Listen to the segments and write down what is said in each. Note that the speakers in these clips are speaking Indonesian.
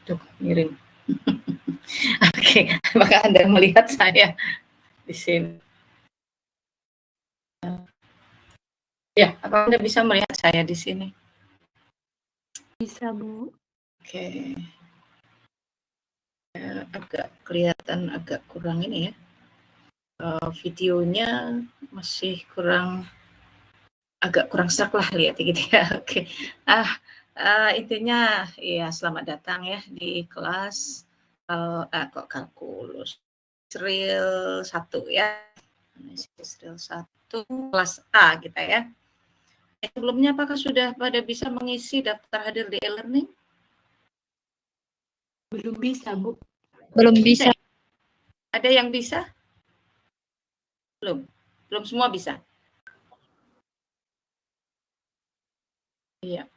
Tuh, ngirim. Oke, apakah Anda melihat saya di sini? Ya, apa Anda bisa melihat saya di sini? Bisa, Bu. Oke. Agak kelihatan agak kurang ini ya. Videonya masih agak kurang serak lah lihat gitu ya. Oke. Intinya ya selamat datang ya di kelas kok kalkulus Israel 1 ya. Israel 1 kelas A kita ya. Sebelumnya apakah sudah pada bisa mengisi daftar hadir di e-learning? Belum bisa, Bu. Belum bisa. Ada yang bisa? Belum semua bisa. Iya.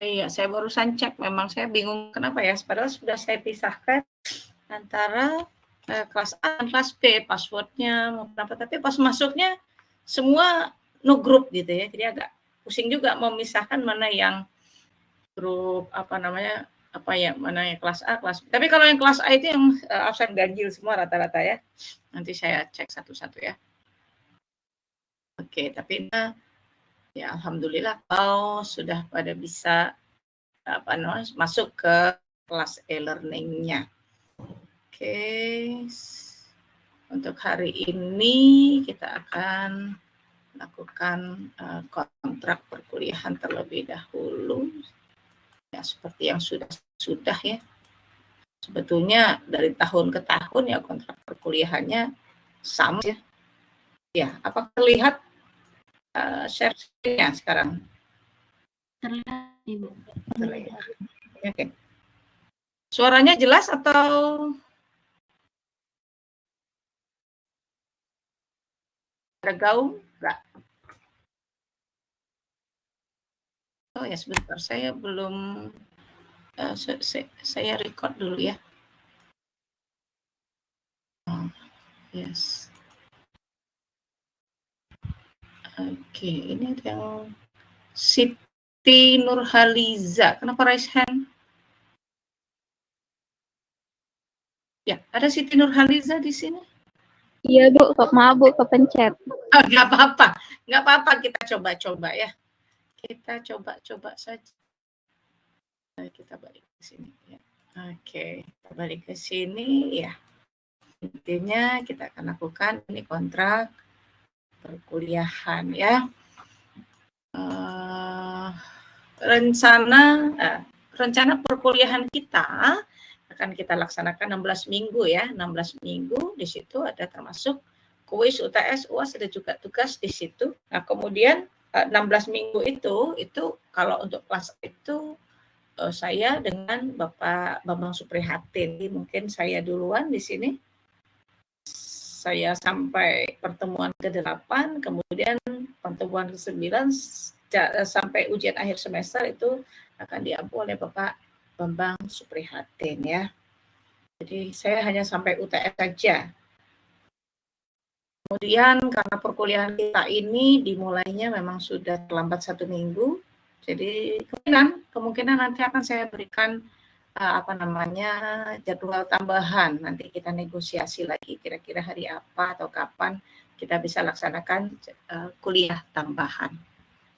Iya, saya barusan cek, memang saya bingung kenapa ya, padahal sudah saya pisahkan antara kelas A dan kelas B, passwordnya maupun apa, tapi pas masuknya semua no group gitu ya, jadi agak pusing juga memisahkan mana yang grup mana yang kelas A, kelas B. Tapi kalau yang kelas A itu yang absen ganjil semua rata-rata ya. Nanti saya cek satu-satu ya. Oke, tapi ya alhamdulillah kalau sudah pada bisa masuk ke kelas e-learning-nya. Oke. Untuk hari ini kita akan lakukan kontrak perkuliahan terlebih dahulu. Ya seperti yang sudah ya. Sebetulnya dari tahun ke tahun ya kontrak perkuliahannya sama ya. Ya, apakah terlihat share-nya sekarang? Terlihat, Ibu. Terlihat. Oke. Suaranya jelas atau ada gaung? Enggak. Oh ya sebentar, saya belum saya record dulu ya. Yes. Oke, ini ada yang Siti Nurhaliza. Kenapa raise hand? Ya, ada Siti Nurhaliza di sini. Iya, Bu. Maaf, Bu, kepencet. Oh, nggak apa-apa. Kita coba-coba ya. Kita coba-coba saja. Kita balik ke sini ya. Oke, kita balik ke sini ya. Intinya kita akan lakukan ini kontrak perkuliahan ya. Rencana perkuliahan kita akan kita laksanakan 16 minggu ya. 16 minggu di situ ada termasuk kuis, UTS, UAS, ada juga tugas di situ. Nah, kemudian 16 minggu itu kalau untuk kelas itu saya dengan Bapak Bambang Suprihatin. Mungkin saya duluan di sini. Saya sampai pertemuan ke-8, kemudian pertemuan ke-9 sampai ujian akhir semester itu akan diampu oleh Bapak Bambang Suprihatin ya. Jadi saya hanya sampai UTS saja. Kemudian karena perkuliahan kita ini dimulainya memang sudah terlambat 1 minggu, jadi kemungkinan nanti akan saya berikan jadwal tambahan. Nanti kita negosiasi lagi kira-kira hari apa atau kapan kita bisa laksanakan kuliah tambahan.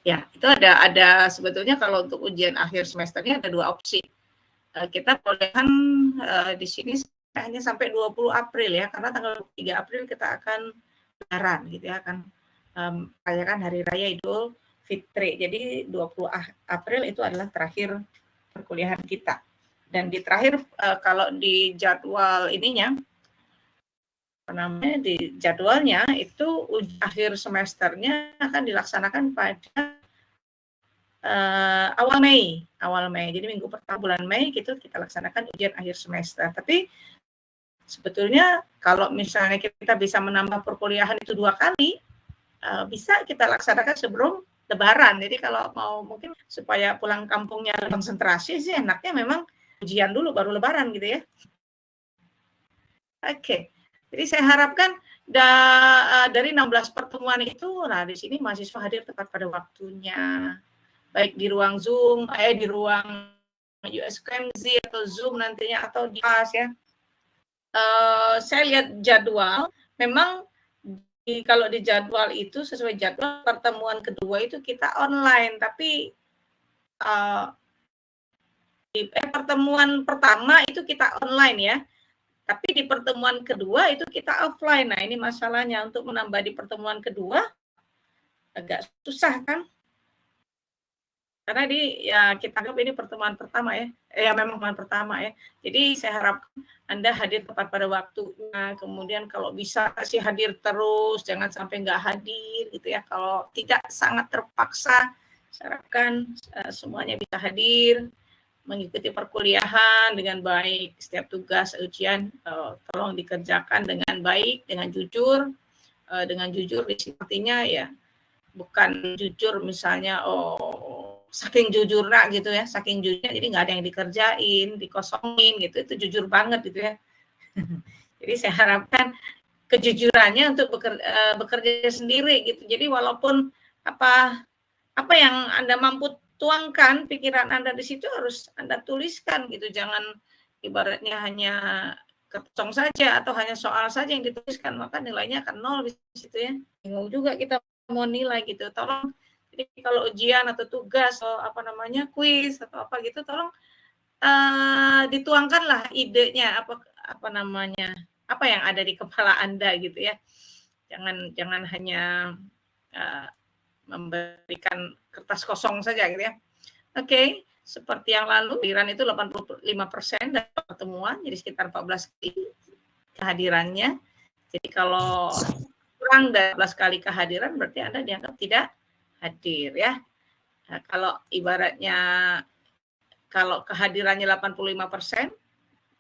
Ya, itu ada sebetulnya kalau untuk ujian akhir semesternya ada 2 opsi. Kita kuliahan di sini hanya sampai 20 April ya, karena tanggal 3 April kita akan lebaran gitu ya, akan merayakan hari raya Idul Fitri. Jadi 20 April itu adalah terakhir perkuliahan kita. Dan di terakhir kalau di jadwal ininya di jadwalnya itu akhir semesternya akan dilaksanakan pada awal Mei. Jadi minggu pertama bulan Mei gitu kita laksanakan ujian akhir semester. Tapi sebetulnya kalau misalnya kita bisa menambah perkuliahan itu 2 kali, bisa kita laksanakan sebelum Lebaran. Jadi kalau mau mungkin supaya pulang kampungnya konsentrasi sih enaknya memang ujian dulu baru Lebaran gitu ya. Oke. Jadi saya harapkan dari 16 pertemuan itu, nah di sini mahasiswa hadir tepat pada waktunya. Baik di ruang Zoom, di ruang USKMZ atau Zoom nantinya atau di kelas ya. Saya lihat jadwal, memang kalau di jadwal itu sesuai jadwal pertemuan kedua itu kita online, tapi di pertemuan pertama itu kita online ya, tapi di pertemuan kedua itu kita offline. Nah ini masalahnya, untuk menambah di pertemuan kedua agak susah kan? Karena kita anggap ini pertemuan pertama ya. Memang pertemuan pertama ya. Jadi saya harap Anda hadir tepat pada waktunya. Kemudian kalau bisa sih hadir terus, jangan sampai nggak hadir gitu ya. Kalau tidak sangat terpaksa, saya harapkan semuanya bisa hadir, mengikuti perkuliahan dengan baik. Setiap tugas ujian tolong dikerjakan dengan baik, dengan jujur. Dengan jujur artinya ya bukan jujur misalnya saking jujurnya gitu ya, saking jujurnya jadi nggak ada yang dikerjain, dikosongin gitu, itu jujur banget gitu ya. Jadi saya harapkan kejujurannya untuk bekerja sendiri gitu. Jadi walaupun apa yang Anda mampu tuangkan, pikiran Anda di situ harus Anda tuliskan gitu, jangan ibaratnya hanya kosong saja atau hanya soal saja yang dituliskan, maka nilainya akan 0 di situ ya. Bingung juga kita mau nilai gitu. Tolong, jadi kalau ujian atau tugas atau kuis atau apa gitu, tolong dituangkanlah idenya, apa yang ada di kepala Anda gitu ya. Jangan hanya memberikan kertas kosong saja gitu ya. Oke, seperti yang lalu, kehadiran itu 85% dari pertemuan, jadi sekitar 14 kali kehadirannya. Jadi kalau kurang dari 14 kali kehadiran berarti Anda dianggap tidak hadir ya. Nah, kalau ibaratnya kalau kehadirannya 85%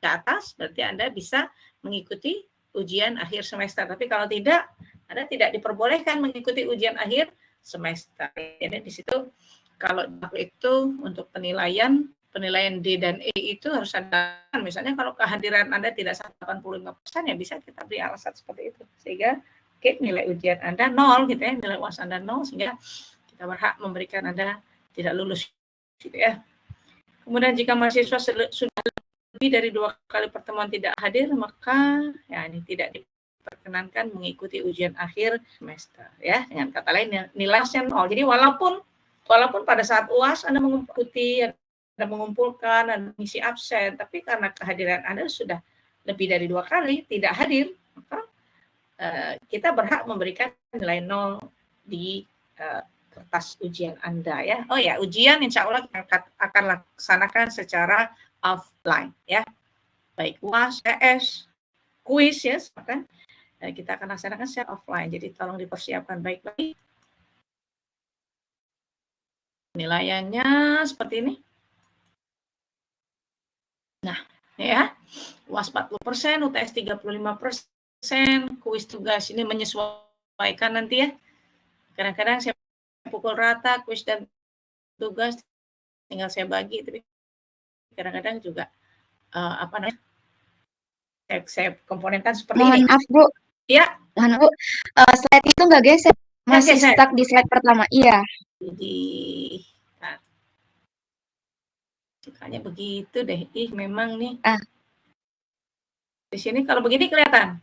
ke atas berarti Anda bisa mengikuti ujian akhir semester. Tapi kalau tidak, Anda tidak diperbolehkan mengikuti ujian akhir semester. Jadi di situ kalau itu untuk penilaian D dan E itu harus ada, misalnya kalau kehadiran Anda tidak sampai 85% ya bisa kita beri alasan seperti itu. Sehingga nilai ujian Anda 0 gitu ya, nilai UAS Anda 0 sehingga kita berhak memberikan Anda tidak lulus gitu ya. Kemudian jika mahasiswa sudah lebih dari 2 kali pertemuan tidak hadir, maka ya ini tidak diperkenankan mengikuti ujian akhir semester ya. Dengan kata lain nilainya 0. Jadi walaupun pada saat UAS Anda mengikuti, Anda mengumpulkan, Anda mengisi absen, tapi karena kehadiran Anda sudah lebih dari 2 kali tidak hadir, maka kita berhak memberikan nilai 0 di kertas ujian Anda ya. Oh ya, ujian insya Allah kita akan laksanakan secara offline ya. Baik UAS, TS, kuis ya, kan kita akan laksanakan secara offline. Jadi tolong dipersiapkan baik-baik. Penilaiannya seperti ini. Nah, ya. UAS 40%, UTS 35%, kuis tugas ini menyesuaikan nanti ya. Kadang-kadang saya pukul rata kuis dan tugas tinggal saya bagi, tapi kadang-kadang juga saya komponenkan seperti ini. Mohon maaf Bu. Ya. Mohon Bu. Slide itu nggak geser, masih stuck di slide pertama. Iya. Jadi sukanya begitu deh. Memang nih. Di sini kalau begini kelihatan.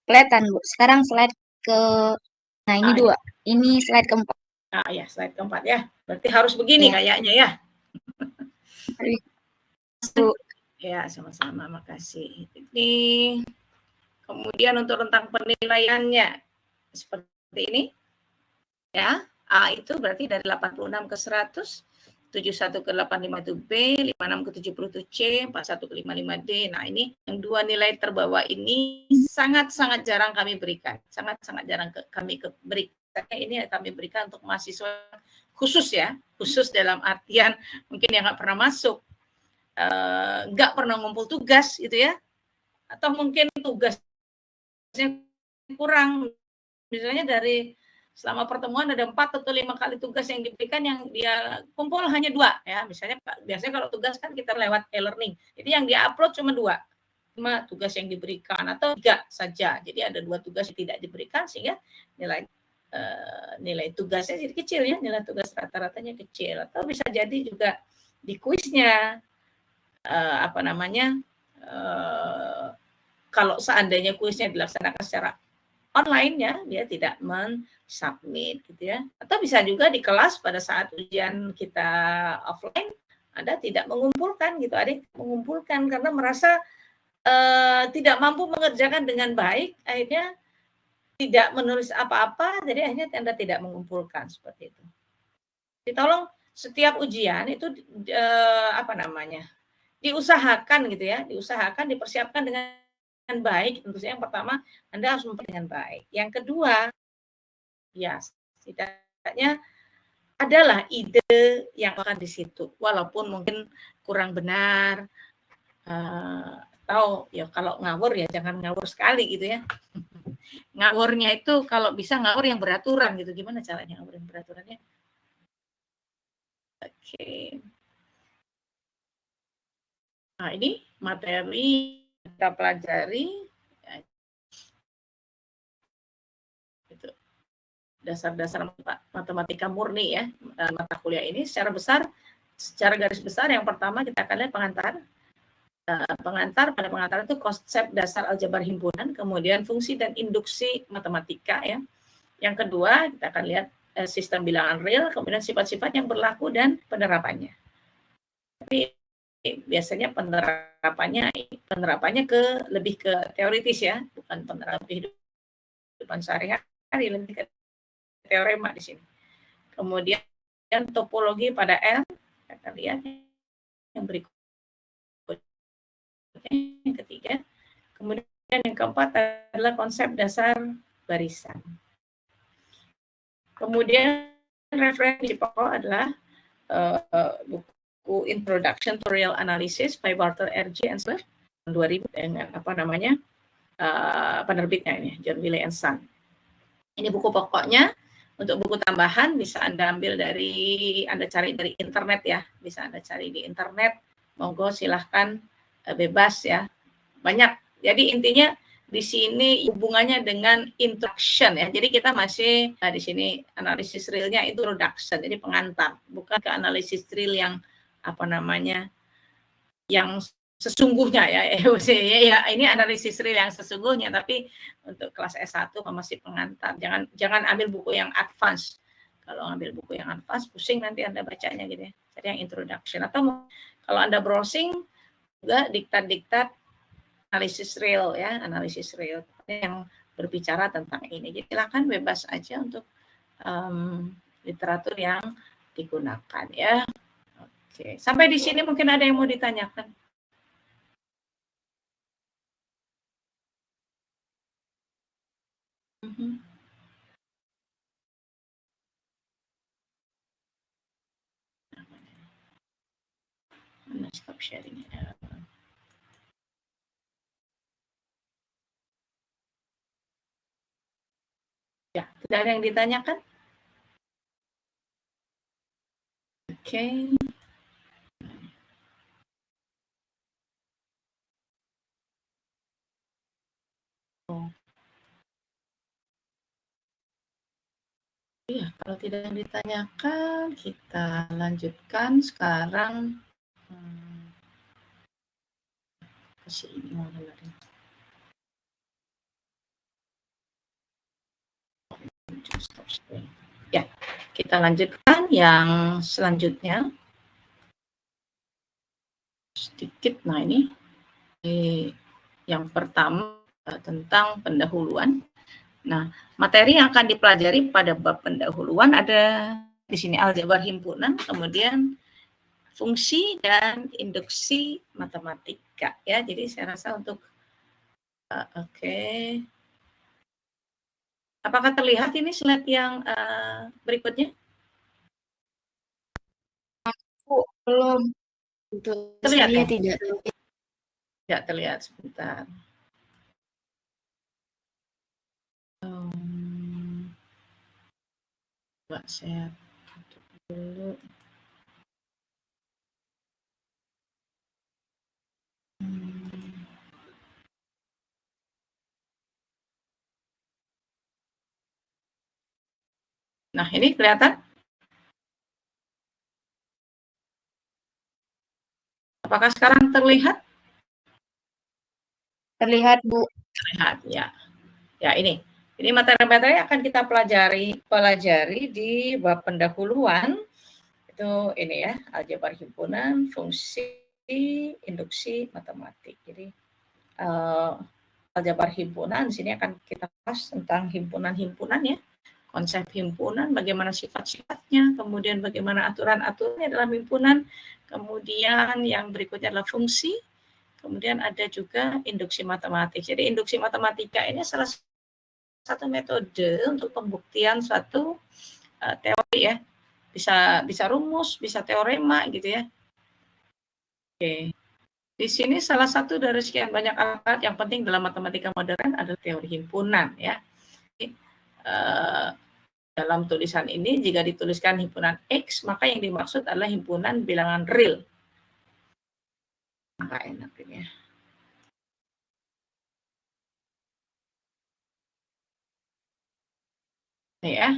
Kelihatan Bu. Sekarang slide ke, nah ini 2. Ini slide keempat. Ya, slide keempat ya. Berarti harus begini kayaknya ya. Ya, sama-sama, makasih. Ini kemudian untuk rentang penilaiannya seperti ini. Ya, A itu berarti dari 86 ke 100, 71 ke 851B, 56 ke 77C, 41 ke 55D. Nah, ini yang 2 nilai terbawah ini sangat-sangat jarang kami berikan. Sangat-sangat jarang kami berikan. Ini kami berikan untuk mahasiswa khusus ya. Khusus dalam artian mungkin yang nggak pernah masuk, nggak pernah ngumpul tugas gitu ya. Atau mungkin tugasnya kurang. Misalnya dari selama pertemuan ada 4 atau 5 kali tugas yang diberikan, yang dia kumpul hanya 2 ya. Misalnya biasanya kalau tugas kan kita lewat e-learning. Jadi yang dia-upload cuma 2. Cuma tugas yang diberikan atau 3 saja. Jadi ada 2 tugas yang tidak diberikan sehingga nilai tugasnya jadi kecil ya, nilai tugas rata-ratanya kecil. Atau bisa jadi juga di kuisnya. Kalau seandainya kuisnya dilaksanakan secara online ya, dia tidak men-submit gitu ya. Atau bisa juga di kelas pada saat ujian kita offline, Anda tidak mengumpulkan gitu, adik mengumpulkan karena merasa tidak mampu mengerjakan dengan baik, akhirnya tidak menulis apa-apa, jadi akhirnya Anda tidak mengumpulkan seperti itu. Jadi tolong setiap ujian itu diusahakan gitu ya, diusahakan dipersiapkan dengan baik. Tentu saja yang pertama Anda harus mempersiapkan dengan baik. Yang kedua, ya setidaknya adalah ide yang akan di situ, walaupun mungkin kurang benar, atau ya kalau ngawur ya jangan ngawur sekali gitu ya. Ngawurnya itu kalau bisa ngawur yang beraturan gitu. Gimana caranya ngawur yang beraturannya? Oke. Nah, ini materi kita pelajari gitu. Dasar-dasar matematika murni ya, mata kuliah ini secara garis besar yang pertama kita akan lihat pengantar. Pada pengantar itu konsep dasar aljabar himpunan, kemudian fungsi dan induksi matematika ya. Yang kedua kita akan lihat sistem bilangan real, kemudian sifat-sifat yang berlaku dan penerapannya. Tapi biasanya penerapannya lebih ke teoritis ya, bukan penerapan kehidupan sehari-hari, lebih ke teorema di sini. Kemudian topologi pada R, kita lihat yang berikut. Yang ketiga, kemudian yang keempat adalah konsep dasar barisan. Kemudian referensi pokok adalah buku Introduction to Real Analysis by Walter R.J. Ensler 2000 dengan penerbitnya ini John Wiley & Son. Ini buku pokoknya. Untuk buku tambahan bisa Anda ambil Anda cari dari internet ya, bisa Anda cari di internet. Monggo silahkan, bebas ya. Banyak. Jadi intinya di sini hubungannya dengan introduction ya. Jadi kita masih di sini analisis realnya itu introduction, jadi pengantar, bukan ke analisis real yang yang sesungguhnya ya. Ya ini analisis real yang sesungguhnya, tapi untuk kelas S1 masih pengantar. Jangan ambil buku yang advance. Kalau ambil buku yang advance pusing nanti Anda bacanya gitu ya. Jadi yang introduction, atau kalau Anda browsing juga diktat analisis real ya, analisis real yang berbicara tentang ini. Jadi silakan bebas aja untuk literatur yang digunakan ya. Oke, sampai di sini mungkin ada yang mau ditanyakan. Stop sharing. Ya, tidak ada yang ditanyakan? Oke. Iya, kalau tidak yang ditanyakan, kita lanjutkan sekarang. Kasih ini mau dengerin. Ya, kita lanjutkan yang selanjutnya. Sedikit, nah ini yang pertama tentang pendahuluan. Nah, materi yang akan dipelajari pada bab pendahuluan ada di sini aljabar himpunan, kemudian fungsi dan induksi matematika ya. Jadi saya rasa untuk oke. Apakah terlihat ini slide yang berikutnya? Belum. Untuk Terlihat saya ya? tidak. Tidak terlihat, sebentar. Coba saya tutup dulu. Nah, ini kelihatan? Apakah sekarang terlihat? Terlihat, Bu. Terlihat, ya. Ya, ini materi-materi akan kita pelajari di bab pendahuluan. Itu ini ya, aljabar himpunan, fungsi, induksi, matematik. Jadi aljabar himpunan di sini akan kita bahas tentang himpunan-himpunan ya. Konsep himpunan, bagaimana sifat-sifatnya, kemudian bagaimana aturan-aturannya dalam himpunan, kemudian yang berikutnya adalah fungsi, kemudian ada juga induksi matematik. Jadi induksi matematika ini salah satu metode untuk pembuktian suatu teori ya. Bisa rumus, bisa teorema gitu ya. Oke. Di sini salah satu dari sekian banyak alat yang penting dalam matematika modern adalah teori himpunan ya. Dalam tulisan ini jika dituliskan himpunan X, maka yang dimaksud adalah himpunan bilangan real. Nggak enak ini ya. Nih ya.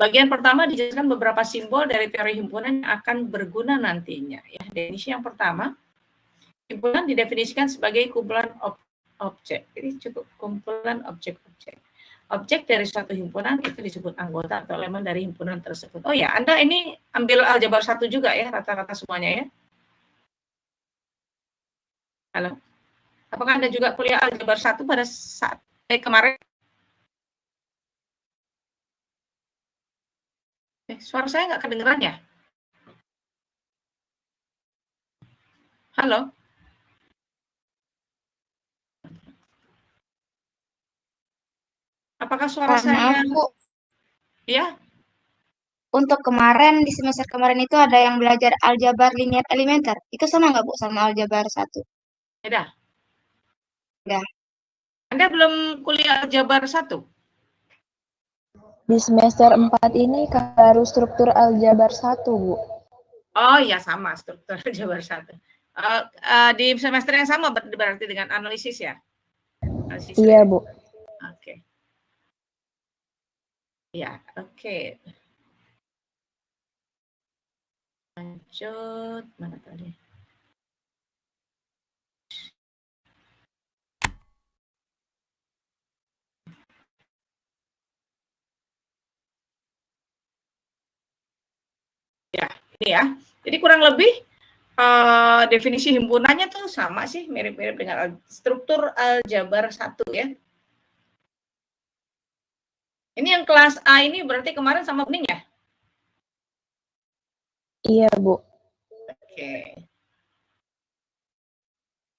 Bagian pertama dijelaskan beberapa simbol dari teori himpunan yang akan berguna nantinya. Ya, definisi yang pertama, himpunan didefinisikan sebagai kumpulan objek. Jadi cukup kumpulan objek-objek. Objek dari suatu himpunan itu disebut anggota atau elemen dari himpunan tersebut. Oh ya, Anda ini ambil aljabar 1 juga ya, rata-rata semuanya ya? Halo? Apakah Anda juga kuliah aljabar 1 pada saat kemarin? Suara saya nggak kedengeran ya? Halo? Apakah suara saya? Maaf, Bu. Ya? Untuk kemarin, di semester kemarin itu ada yang belajar aljabar linear elementer. Itu sama nggak, Bu, sama aljabar 1? Beda? Udah. Anda belum kuliah aljabar 1? Di semester 4 ini baru struktur aljabar 1, Bu. Oh iya, sama struktur aljabar 1. Di semester yang sama berarti dengan analisis ya? Analisis Iya, Bu. Oke. Ya, oke. Lanjut, mana tadi? Ya, ini ya. Jadi kurang lebih definisi himpunannya tuh sama sih, mirip-mirip dengan struktur aljabar 1 ya. Ini yang kelas A ini berarti kemarin sama kuning ya? Iya, Bu. Oke.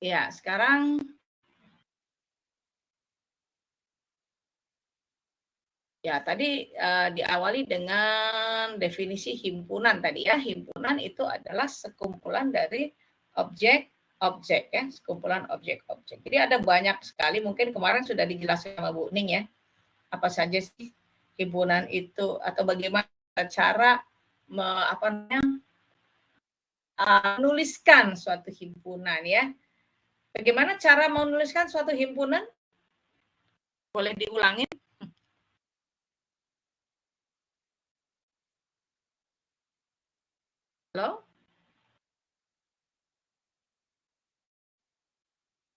Ya, sekarang ya tadi diawali dengan definisi himpunan tadi ya. Himpunan itu adalah sekumpulan dari objek-objek ya, sekumpulan objek-objek. Jadi ada banyak sekali, mungkin kemarin sudah dijelaskan sama Bu Ning ya. Apa saja sih himpunan itu atau bagaimana cara menuliskan suatu himpunan ya. Bagaimana cara menuliskan suatu himpunan? Boleh diulangi? Halo?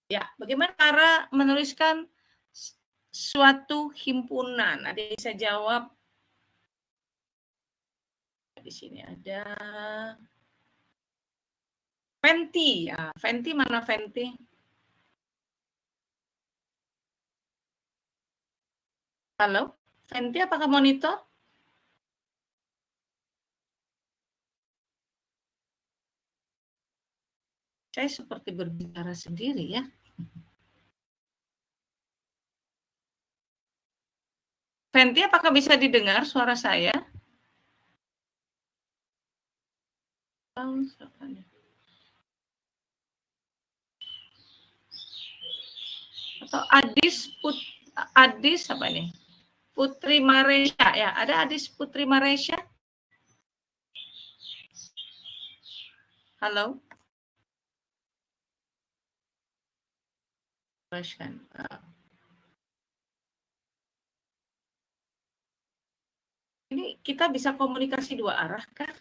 Ya, bagaimana cara menuliskan suatu himpunan? Ada yang bisa jawab? Di sini ada Fenty. Ya, Fenty mana Fenty? Halo? Fenty apakah monitor? Saya seperti berbicara sendiri ya. Fenty apakah bisa didengar suara saya? Atau Adis apa ini? Putri Maresya ya, ada Adis Putri Maresya? Halo? Ini kita bisa komunikasi 2 arah kah?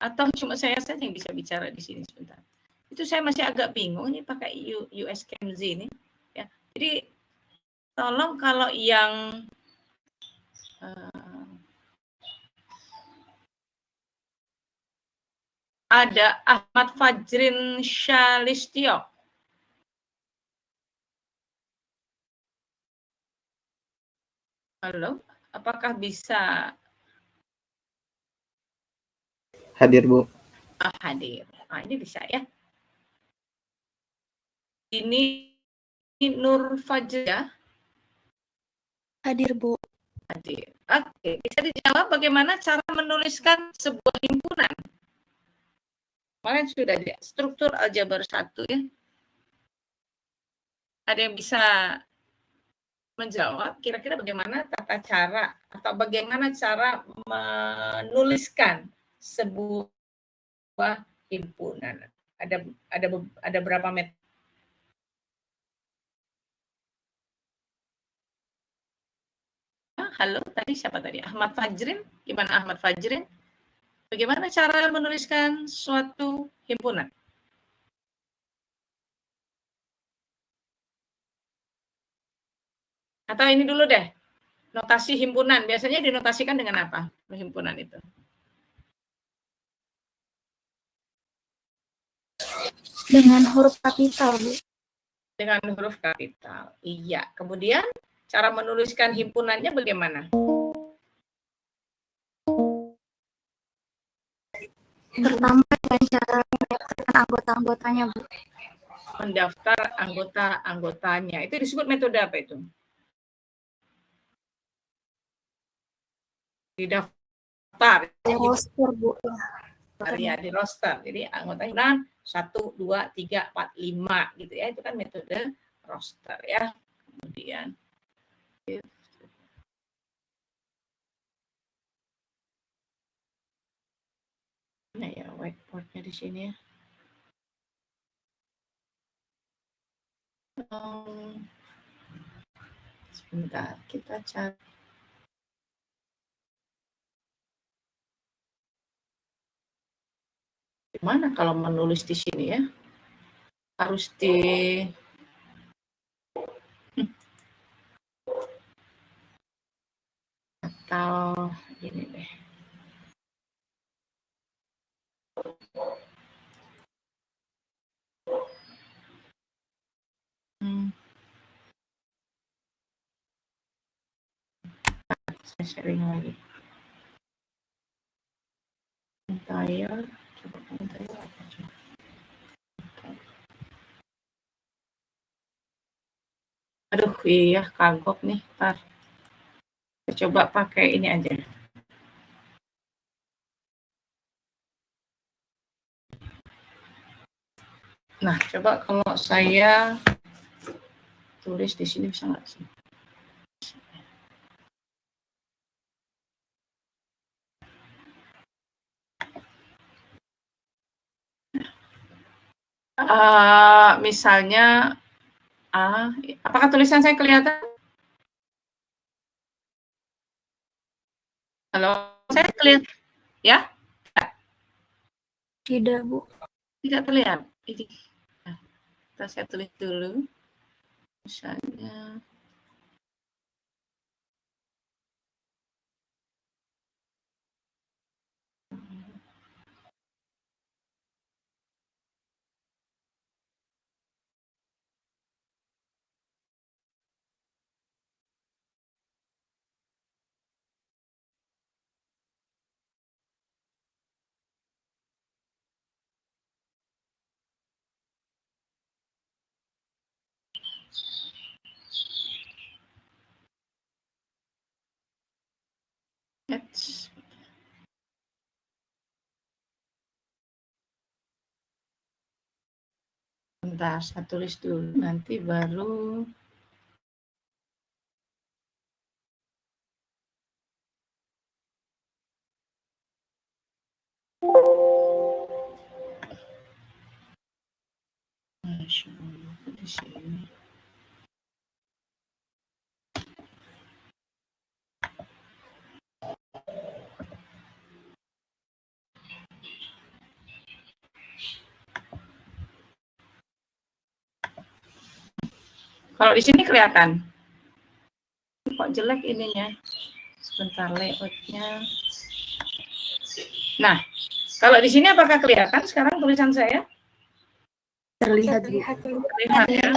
Atau cuma saya saja yang bisa bicara di sini sebentar? Itu saya masih agak bingung ini pakai US KMZ ini. Ya. Jadi tolong kalau yang ada Ahmad Fajrin Syalistio. Halo, apakah bisa Hadir, Bu. hadir? Nah, ini bisa ya. Ini Nur Fajr ya. Hadir, Bu. Hadir. Oke, bisa dijawab bagaimana cara menuliskan sebuah himpunan? Kemarin sudah ada struktur aljabar 1 ya. Ada yang bisa menjawab kira-kira bagaimana tata cara atau bagaimana cara menuliskan sebuah himpunan? Ada berapa metode? Halo, tadi siapa tadi? Ahmad Fajrin? Gimana Ahmad Fajrin? Bagaimana cara menuliskan suatu himpunan? Atau ini dulu deh, notasi himpunan. Biasanya dinotasikan dengan apa? Himpunan itu. Dengan huruf kapital, Bu. Dengan huruf kapital. Iya. Kemudian cara menuliskan himpunannya bagaimana? Pertama dengan cara mendaftarkan anggota-anggotanya, Bu. Mendaftar anggota-anggotanya. Itu disebut metode apa itu? Didaftar. Di roster, Bu. Ya, di roster. Jadi anggotanya 1, 2, 3, 4, 5 gitu ya. Itu kan metode roster ya. Kemudian nah ya, whiteboardnya di sini ya. Sebentar, kita cari. Gimana kalau menulis di sini ya? Harus di atau ini deh. Saya sharing lagi. Entire, coba entire apa coba? Aduh, iya kagok nih, ntar. Saya coba pakai ini aja. Nah, coba kalau saya tulis di sini bisa nggak sih? Misalnya, apakah tulisan saya kelihatan? Halo, saya kelihatan? Ya? Tidak, Bu. Tidak terlihat. Ini, saya tulis dulu. Misalnya, bentar, saya tulis dulu. Nanti baru di sini. Kalau di sini kelihatan. Kok jelek ininya? Sebentar, layoutnya. Nah, kalau di sini apakah kelihatan sekarang tulisan saya? Terlihat, Bu. Terlihat ya.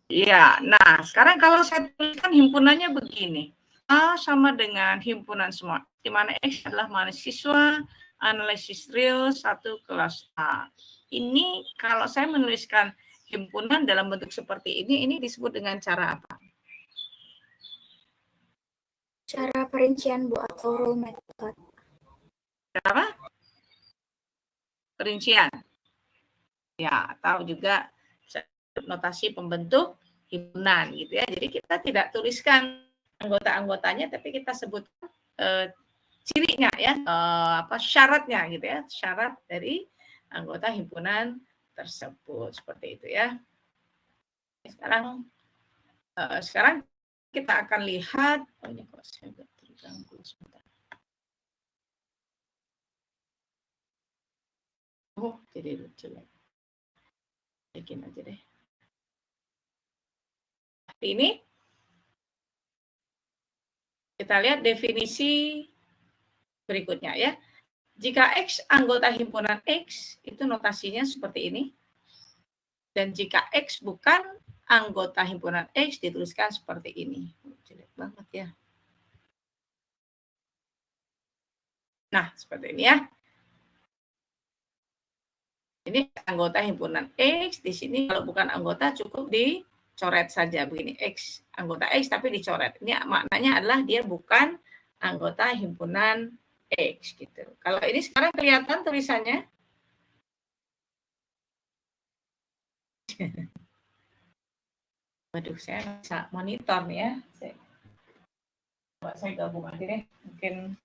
Iya, nah sekarang kalau saya tuliskan himpunannya begini. A sama dengan himpunan semua, di mana X adalah mahasiswa analisis real 1 kelas A. Ini kalau saya menuliskan himpunan dalam bentuk seperti ini disebut dengan cara apa? Cara perincian, Bu, atau rule method. Apa? Perincian. Ya, atau juga notasi pembentuk himpunan gitu ya. Jadi kita tidak tuliskan anggota-anggotanya, tapi kita sebutkan cirinya ya, syaratnya gitu ya, syarat dari anggota himpunan tersebut seperti itu ya. Sekarang kita akan lihat, oh ini kok saya agak terganggu sebentar. Oh, jadi jelek. Bikin aja deh. Ini kita lihat definisi berikutnya ya. Jika X anggota himpunan X, itu notasinya seperti ini. Dan jika X bukan anggota himpunan X, dituliskan seperti ini. Jelek banget ya. Nah, seperti ini ya. Ini anggota himpunan X, di sini kalau bukan anggota cukup dicoret saja begini, X, anggota X tapi dicoret. Ini maknanya adalah dia bukan anggota himpunan X gitu. Kalau ini sekarang kelihatan tulisannya? Waduh, saya nggak bisa monitor nih ya. Saya gabung aja deh, mungkin.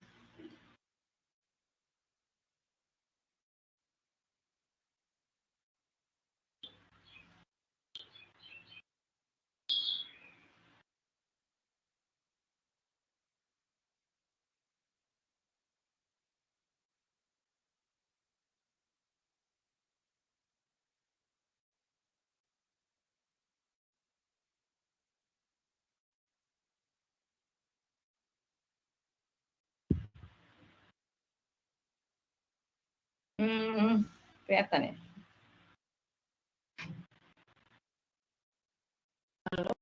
Kelihatan ya? Halo?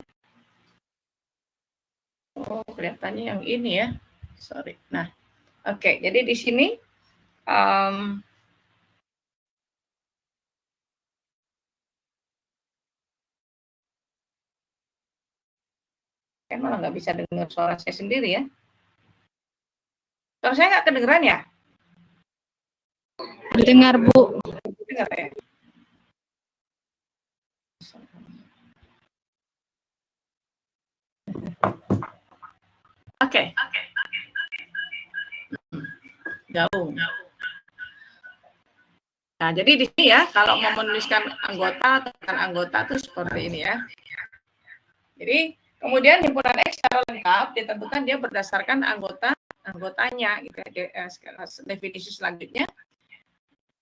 Oh, kelihatannya yang ini ya. Sorry. Nah, oke. Jadi di sini saya malah nggak bisa dengar suara saya sendiri ya. Suara saya nggak kedengeran ya? Dengar, Bu. Dengar ya? Oke. Gabung. Nah, jadi di sini ya, kalau mau menuliskan anggota, tekan anggota itu seperti ini ya. Jadi, kemudian himpunan X secara lengkap ditentukan dia berdasarkan anggotanya gitu ya. Definisi selanjutnya,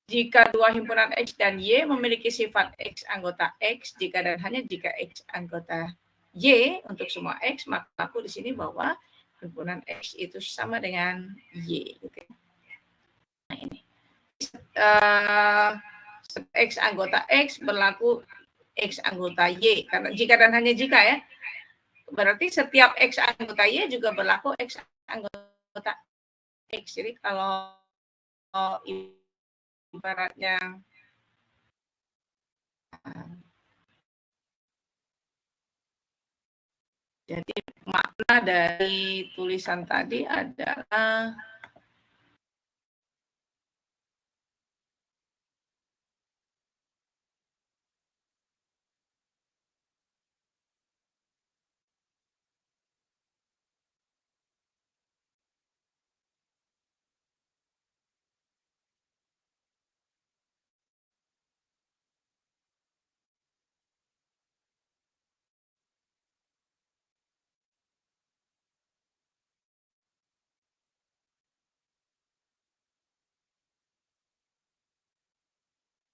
jika dua himpunan X dan Y memiliki sifat X anggota X, jika dan hanya jika X anggota Y untuk semua X, maka aku di sini bahwa himpunan X itu sama dengan Y gitu. Nah, ini X anggota X berlaku X anggota Y, karena jika dan hanya jika ya, berarti setiap X anggota Y juga berlaku X anggota X. Jadi kalau ibaratnya jadi makna dari tulisan tadi adalah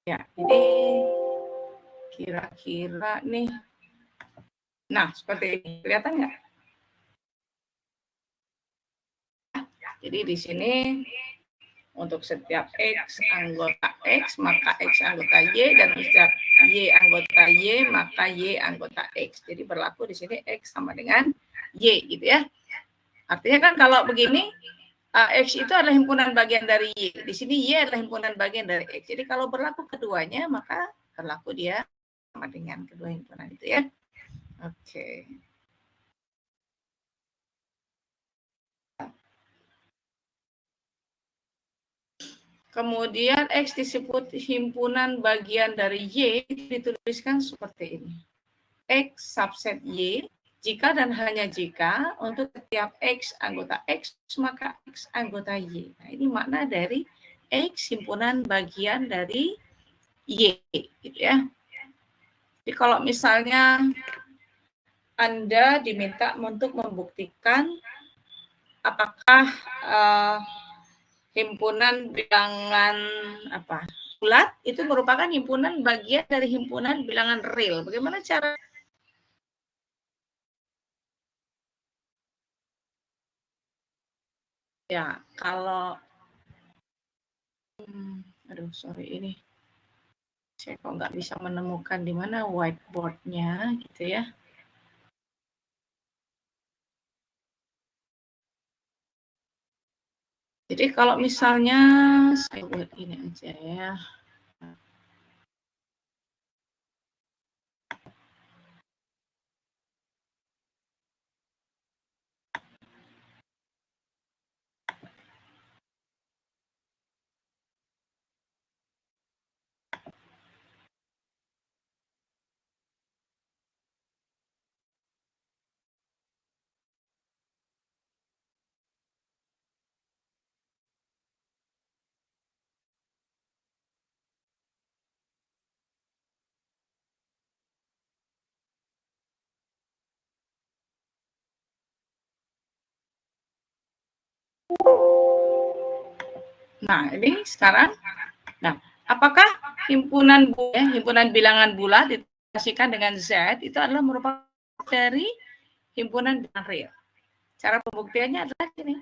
ya, jadi kira-kira nih Nah, seperti ini. Kelihatan nggak? Jadi di sini untuk setiap X anggota X, maka X anggota Y, dan setiap Y anggota Y, maka Y anggota X. Jadi berlaku di sini X sama dengan Y, gitu ya. Artinya kan kalau begini, X itu adalah himpunan bagian dari Y. Di sini Y adalah himpunan bagian dari X. Jadi kalau berlaku keduanya, maka berlaku dia sama dengan kedua himpunan itu ya. Oke. Kemudian X disebut himpunan bagian dari Y, dituliskan seperti ini. X subset Y, jika dan hanya jika untuk setiap X anggota X, maka X anggota Y. Nah, ini makna dari X himpunan bagian dari Y, gitu ya. Jadi kalau misalnya Anda diminta untuk membuktikan apakah himpunan bilangan bulat itu merupakan himpunan bagian dari himpunan bilangan real. Bagaimana cara? Ya, kalau aduh sorry ini saya kok nggak bisa menemukan di mana whiteboard-nya gitu ya. Jadi kalau misalnya saya buat ini aja ya. Nah, ini sekarang. Nah, apakah himpunan bilangan bulat dikasihkan dengan Z itu adalah merupakan dari himpunan bilangan real? Cara pembuktiannya adalah ini.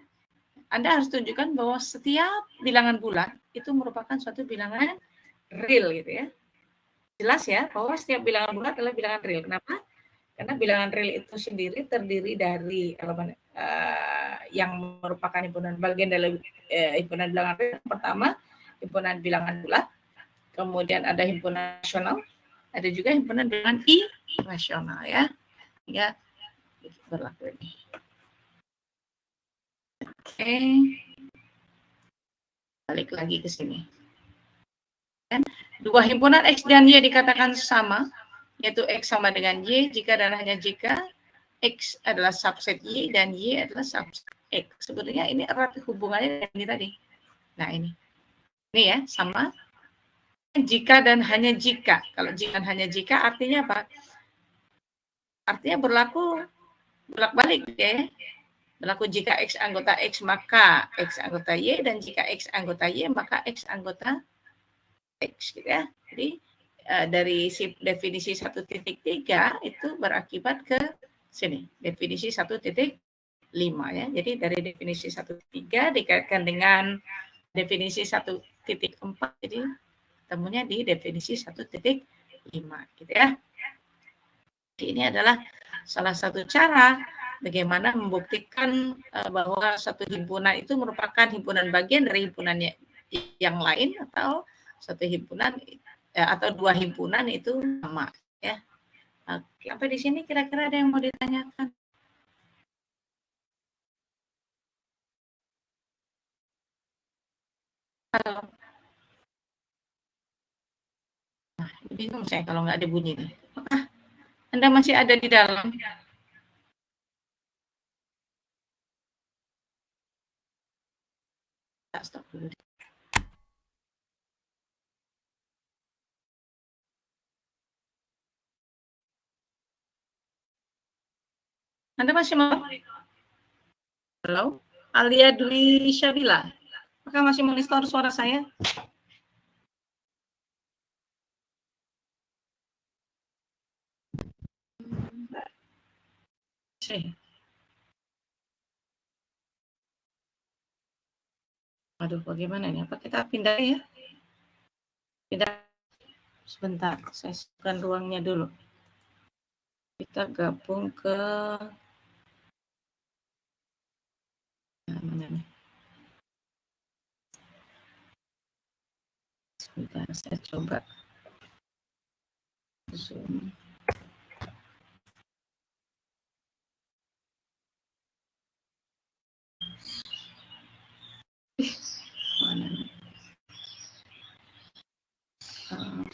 Anda harus tunjukkan bahwa setiap bilangan bulat itu merupakan suatu bilangan real gitu ya. Jelas ya bahwa setiap bilangan bulat adalah bilangan real. Kenapa? Karena bilangan real itu sendiri terdiri dari elemen yang merupakan himpunan bagian dari himpunan bilangan real. Pertama, himpunan bilangan bulat. Kemudian ada himpunan rasional. Ada juga himpunan bilangan irasional ya. Ya, berlaku ini. Oke. Balik lagi ke sini. Dua himpunan X dan Y dikatakan sama, yaitu X sama dengan Y jika dan hanya jika X adalah subset Y dan Y adalah subset X. Sebenarnya ini erat hubungannya dengan ini tadi. Nah ini ya sama. Jika dan hanya jika. Kalau jika dan hanya jika artinya apa? Artinya berlaku bolak-balik ya. Berlaku jika X anggota X maka X anggota Y, dan jika X anggota Y maka X anggota X gitu ya. Jadi dari definisi 1.3 itu berakibat ke sini, definisi 1.5 ya. Jadi dari definisi 1.3 dikaitkan dengan definisi 1.4, jadi ketemunya di definisi 1.5 gitu ya. Jadi ini adalah salah satu cara bagaimana membuktikan bahwa satu himpunan itu merupakan himpunan bagian dari himpunan yang lain, atau satu himpunan atau dua himpunan itu sama ya. Oke, sampai di sini kira-kira ada yang mau ditanyakan? Halo. Nah, bingung saya kalau nggak ada bunyi nih. Apakah Anda masih ada di dalam? Stop dulu. Anda masih mau? Halo, Alia Dwi Syabila. Apakah masih monitor suara saya? sih. Aduh, bagaimana ini? Apa kita pindah ya? Pindah. Sebentar, saya siapkan ruangnya dulu. Kita gabung ke mana nih? Sebentar, saya coba Zoom. Mana nih? Mana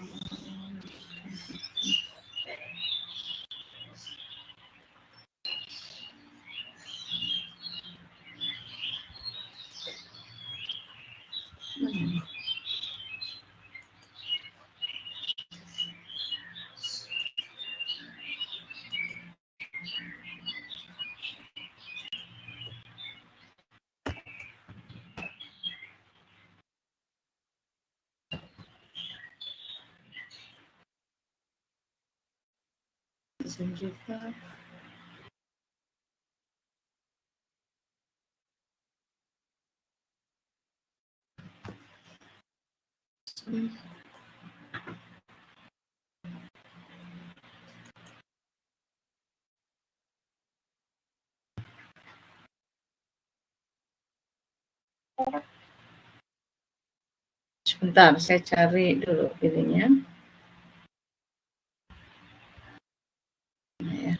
nih? Zoom juga. Sebentar, saya cari dulu ininya. Nah, ya.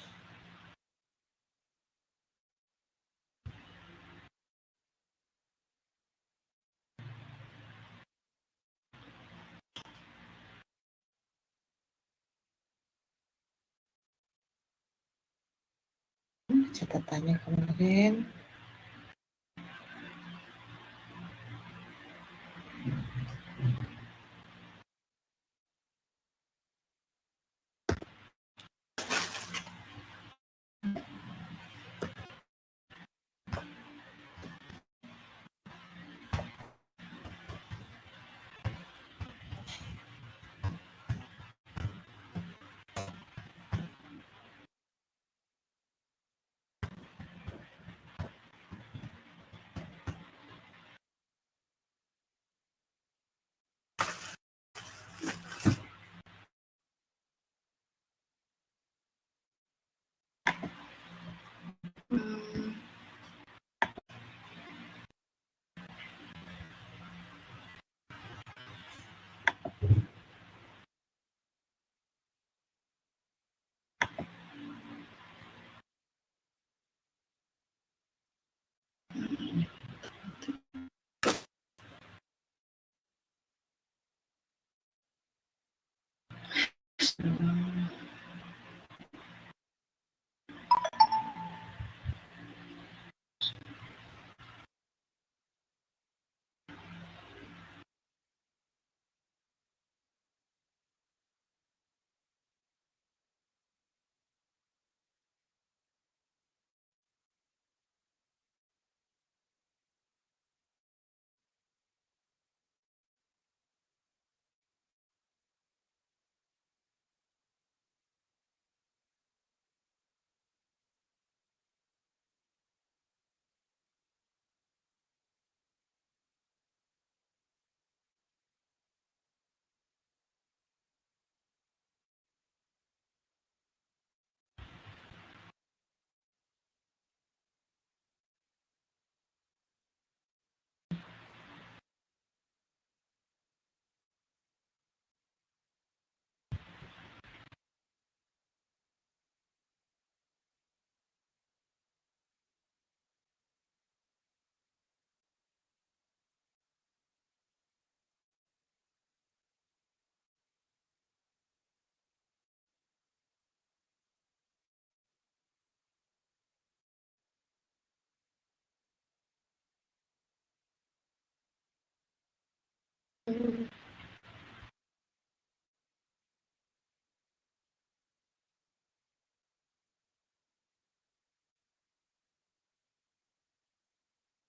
Catatannya kemarin.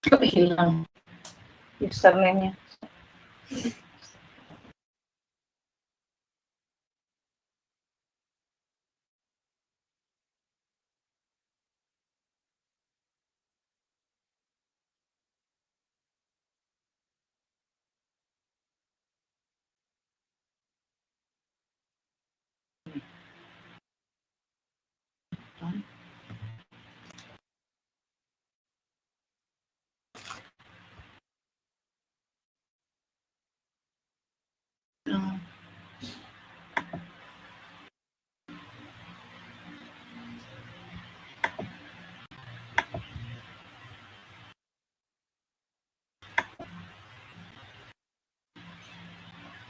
Kok hilang username-nya? 8. Nah,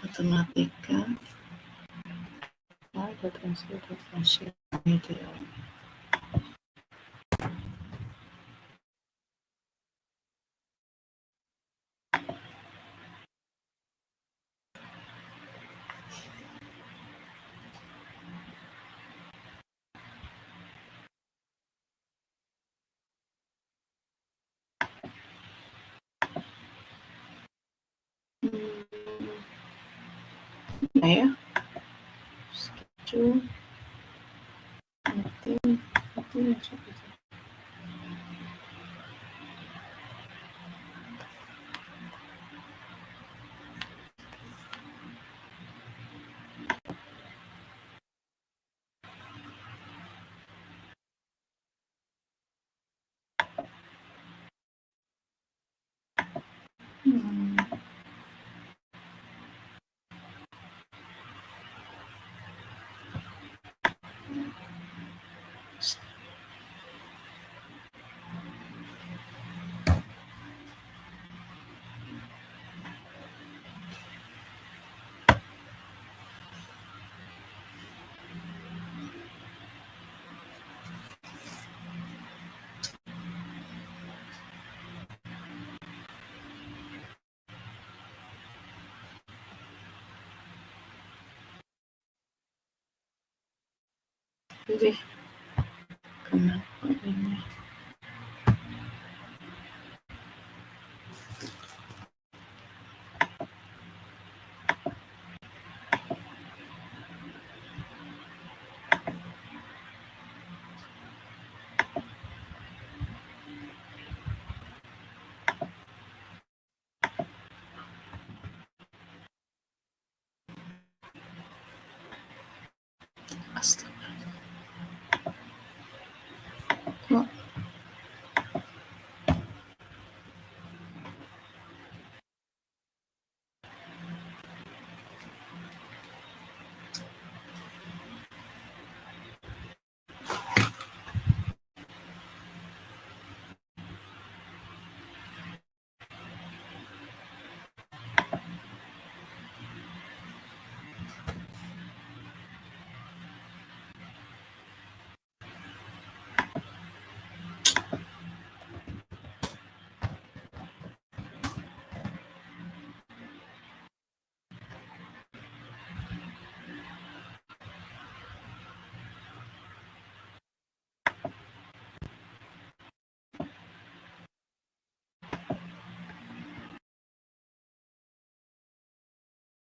matematika, ada transfer media. Nah ya, setuju. Itu yang setuju. Jadi kenapa ini?